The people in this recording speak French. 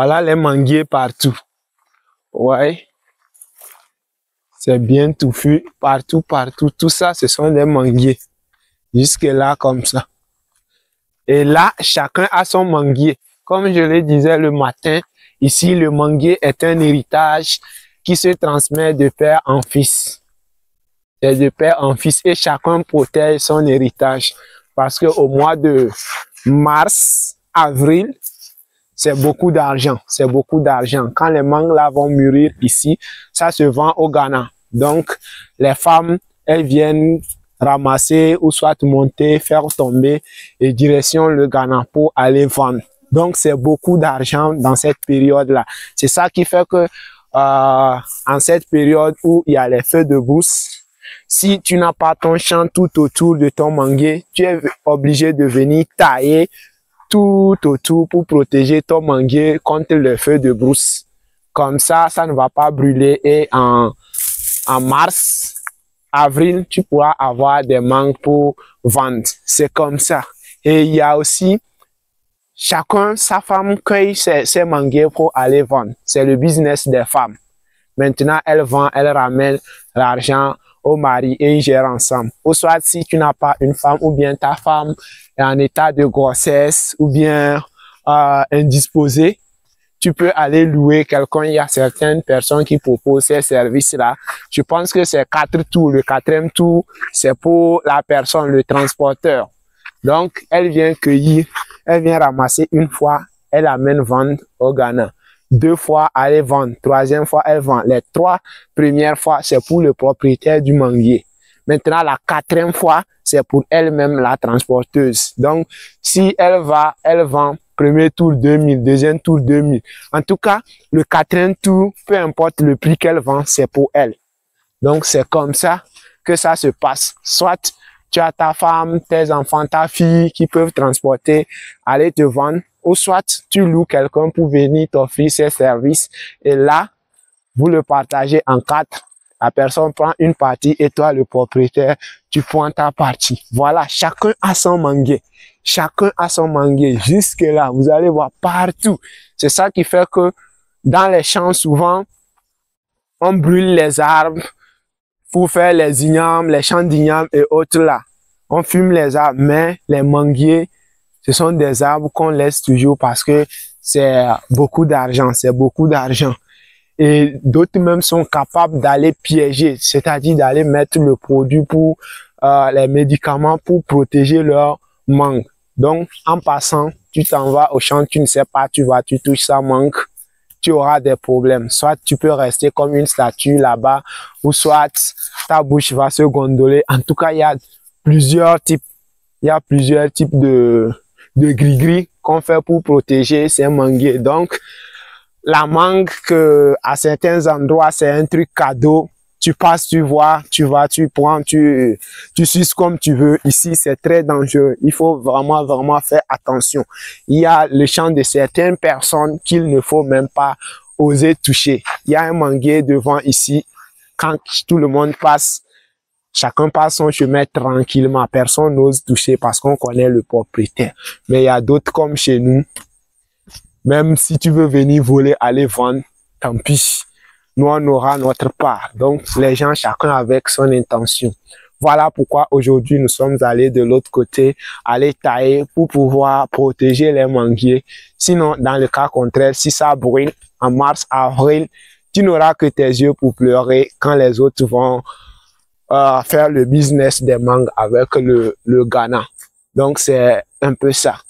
Voilà les manguiers partout. Ouais. C'est bien touffu. Partout, partout. Tout ça, ce sont des manguiers. Jusque là, comme ça. Et là, chacun a son manguier. Comme je le disais le matin, ici, le manguier est un héritage qui se transmet de père en fils. C'est de père en fils et chacun protège son héritage. Parce que au mois de mars, avril, c'est beaucoup d'argent. C'est beaucoup d'argent. Quand les mangues là vont mûrir ici, ça se vend au Ghana. Donc, les femmes, elles viennent ramasser ou soit monter, faire tomber et direction le Ghana pour aller vendre. Donc, c'est beaucoup d'argent dans cette période-là. C'est ça qui fait que en cette période où il y a les feux de brousse, si tu n'as pas ton champ tout autour de ton manguier, tu es obligé de venir tailler tout autour pour protéger ton manguier contre le feu de brousse. Comme ça, ça ne va pas brûler et en mars, avril, tu pourras avoir des mangues pour vendre. C'est comme ça. Et il y a aussi, chacun, sa femme cueille ses manguiers pour aller vendre. C'est le business des femmes. Maintenant, elle vend, elle ramène l'argent au mari et ils gèrent ensemble. Ou soit si tu n'as pas une femme ou bien ta femme est en état de grossesse ou bien indisposée, tu peux aller louer quelqu'un. Il y a certaines personnes qui proposent ces services-là. Je pense que c'est 4 tours. Le 4e tour, c'est pour la personne, le transporteur. Donc, elle vient cueillir, elle vient ramasser une fois, elle amène vendre au Ghana. 2 fois, elle vend. 3e fois, elle vend. Les 3 premières fois, c'est pour le propriétaire du manguier. Maintenant, la 4e fois, c'est pour elle-même la transporteuse. Donc, si elle va, elle vend. Premier tour 2000, deuxième tour 2000. En tout cas, le 4e tour, peu importe le prix qu'elle vend, c'est pour elle. Donc, c'est comme ça que ça se passe. Soit tu as ta femme, tes enfants, ta fille qui peuvent transporter, aller te vendre. Ou soit tu loues quelqu'un pour venir t'offrir ses services. Et là, vous le partagez en 4. La personne prend une partie et toi, le propriétaire, tu prends ta partie. Voilà, chacun a son manguier. Chacun a son manguier. Jusque là, vous allez voir partout. C'est ça qui fait que dans les champs, souvent, on brûle les arbres pour faire les ignames, les champs d'ignames et autres là. On fume les arbres, mais les manguiers, ce sont des arbres qu'on laisse toujours parce que c'est beaucoup d'argent, c'est beaucoup d'argent. Et d'autres même sont capables d'aller piéger, c'est-à-dire d'aller mettre le produit pour les médicaments pour protéger leur mangue. Donc, en passant, tu t'en vas au champ, tu ne sais pas, tu touches sa mangue, tu auras des problèmes. Soit tu peux rester comme une statue là-bas, ou soit ta bouche va se gondoler. En tout cas, il y a plusieurs types de gris-gris qu'on fait pour protéger ces manguiers. Donc, la mangue, à certains endroits, c'est un truc cadeau. Tu passes, tu vois, tu vas, tu prends, tu suces comme tu veux. Ici, c'est très dangereux. Il faut vraiment, vraiment faire attention. Il y a le champ de certaines personnes qu'il ne faut même pas oser toucher. Il y a un manguier devant ici. Quand tout le monde passe, chacun passe son chemin tranquillement. Personne n'ose toucher parce qu'on connaît le propriétaire. Mais il y a d'autres comme chez nous. Même si tu veux venir voler, aller vendre, tant pis. Nous, on aura notre part. Donc, les gens, chacun avec son intention. Voilà pourquoi aujourd'hui, nous sommes allés de l'autre côté, aller tailler pour pouvoir protéger les manguiers. Sinon, dans le cas contraire, si ça brûle en mars, avril, tu n'auras que tes yeux pour pleurer quand les autres vont faire le business des mangues avec le Ghana. Donc, c'est un peu ça.